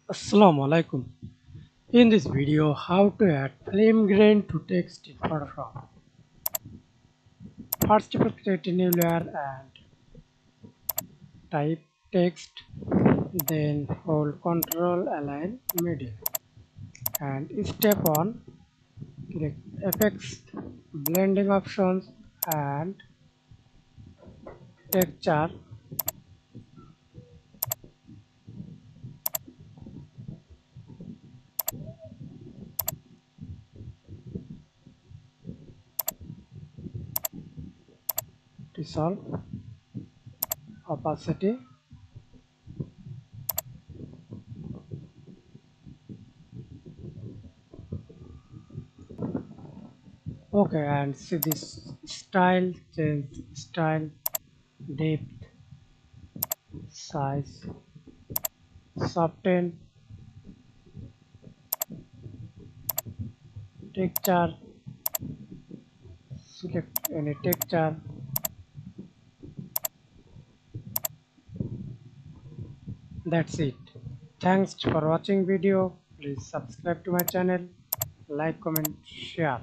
Assalamu Walaikum. In this video, how to add flame grain to text in Photoshop. First, create a new layer and type text, then hold Ctrl Align Middle. And step 1, click Effects, Blending Options and Texture. Dissolve, Opacity, okay, and see this style, change style, depth, size, soften, texture, select any texture. That's it. Thanks for watching video. Please subscribe to my channel, like, comment, share.